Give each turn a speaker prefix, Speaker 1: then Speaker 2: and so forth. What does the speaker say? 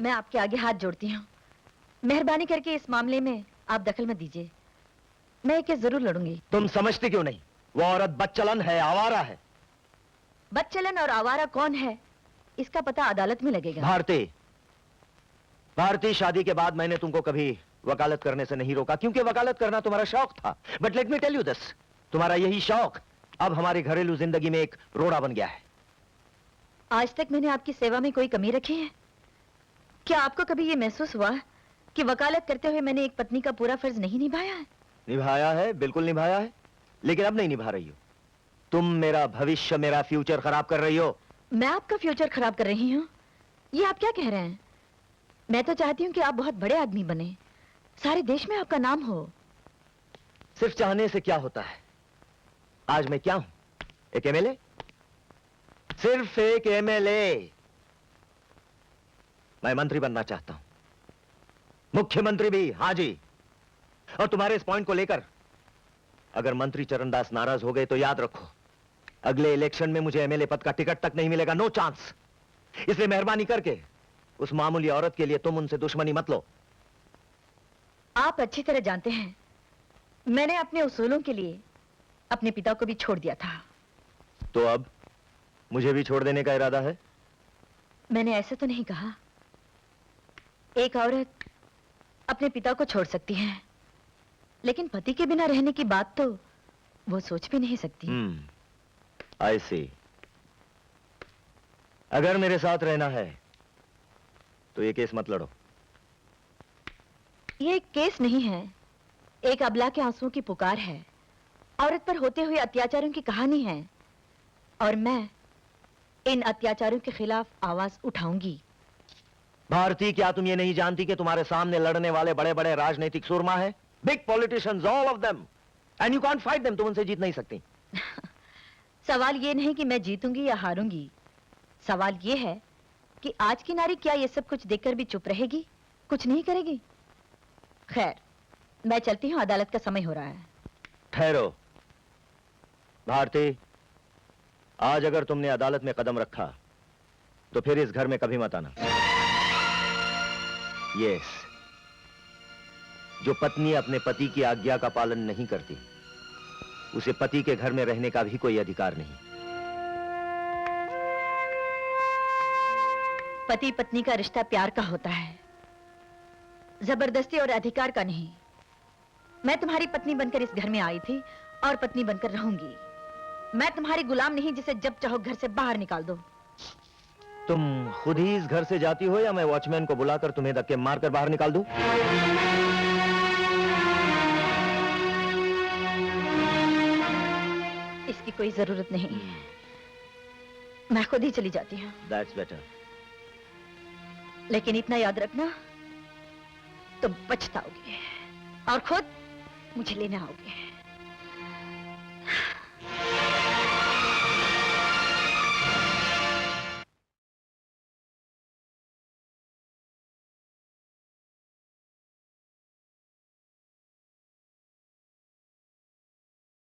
Speaker 1: मैं आपके आगे हाथ जोड़ती हूँ, मेहरबानी करके इस मामले में आप दखल मत दीजिए। मैं एक केस जरूर लड़ूंगी।
Speaker 2: तुम समझती क्यों नहीं? वो औरत बदचलन है, आवारा है।
Speaker 1: बदचलन और आवारा कौन है इसका पता अदालत में लगेगा।
Speaker 2: भारती, भारती, शादी के बाद मैंने तुमको कभी वकालत करने से नहीं रोका, क्योंकि वकालत करना तुम्हारा शौक था। But let me tell you this, तुम्हारा यही शौक अब हमारी घरेलू जिंदगी में एक रोड़ा बन गया है।
Speaker 1: आज तक मैंने आपकी सेवा में कोई कमी रखी है? क्या आपको कभी यह महसूस हुआ कि वकालत करते हुए मैंने एक पत्नी का पूरा फर्ज नहीं निभाया है?
Speaker 2: निभाया है, बिल्कुल निभाया है, लेकिन अब नहीं निभा रही हो। तुम मेरा भविष्य, मेरा फ्यूचर खराब कर रही हो।
Speaker 1: मैं आपका फ्यूचर खराब कर रही हूँ? ये आप क्या कह रहे हैं? मैं तो चाहती हूँ कि आप बहुत बड़े आदमी बने, सारे देश में आपका नाम हो।
Speaker 2: सिर्फ चाहने से क्या होता है? आज मैं क्या हूं? एक एमएलए? सिर्फ एक एमएलए। मैं मंत्री बनना चाहता हूं, मुख्यमंत्री भी। हाँ जी। और तुम्हारे इस पॉइंट को लेकर अगर मंत्री चरणदास नाराज हो गए तो याद रखो, अगले इलेक्शन में मुझे एमएलए पद का टिकट तक नहीं मिलेगा। No chance. इसलिए मेहरबानी करके उस मामूली औरत के लिए तुम उनसे दुश्मनी मत लो।
Speaker 1: आप अच्छी तरह जानते हैं मैंने अपने उसूलों के लिए अपने पिता को भी छोड़ दिया था।
Speaker 2: तो अब मुझे भी छोड़ देने का इरादा है?
Speaker 1: मैंने ऐसा तो नहीं कहा। एक औरत अपने पिता को छोड़ सकती है, लेकिन पति के बिना रहने की बात तो वो सोच भी नहीं सकती।
Speaker 2: I see। अगर मेरे साथ रहना है तो ये केस मत लड़ो।
Speaker 1: ये एक केस नहीं है, एक अबला के आंसुओं की पुकार है। औरत पर होते हुए अत्याचारों की कहानी है, और मैं इन अत्याचारों के खिलाफ आवाज उठाऊंगी।
Speaker 2: भारती, क्या तुम ये नहीं जानती कि तुम्हारे सामने लड़ने वाले बड़े बड़े राजनीतिक सुरमा हैं? Big politicians, all of them, and you can't fight them. तुम उनसे जीत नहीं सकती।
Speaker 1: सवाल ये नहीं कि मैं जीतूंगी या हारूंगी, सवाल ये है कि आज की नारी क्या ये सब कुछ देखकर भी चुप रहेगी, कुछ नहीं करेगी? खैर, मैं चलती हूँ, अदालत का समय हो रहा है।
Speaker 2: ठहरो भारती, आज अगर तुमने अदालत में कदम रखा तो फिर इस घर में कभी मत आना। यस, जो पत्नी अपने पति की आज्ञा का पालन नहीं करती उसे पति के घर में रहने का भी कोई अधिकार नहीं।
Speaker 1: पति पत्नी का रिश्ता प्यार का होता है, जबरदस्ती और अधिकार का नहीं। मैं तुम्हारी पत्नी बनकर इस घर में आई थी और पत्नी बनकर रहूंगी। मैं तुम्हारी गुलाम नहीं जिसे जब चाहो घर से बाहर निकाल दो।
Speaker 2: तुम खुद ही इस घर से जाती हो या मैं वॉचमैन को बुलाकर तुम्हें धक्के मारकर बाहर निकाल दूं?
Speaker 1: इसकी कोई जरूरत नहीं, मैं खुद ही चली जाती हूँ।
Speaker 2: That's better।
Speaker 1: लेकिन इतना याद रखना, तुम पछताओगे और खुद मुझे लेने आओगे।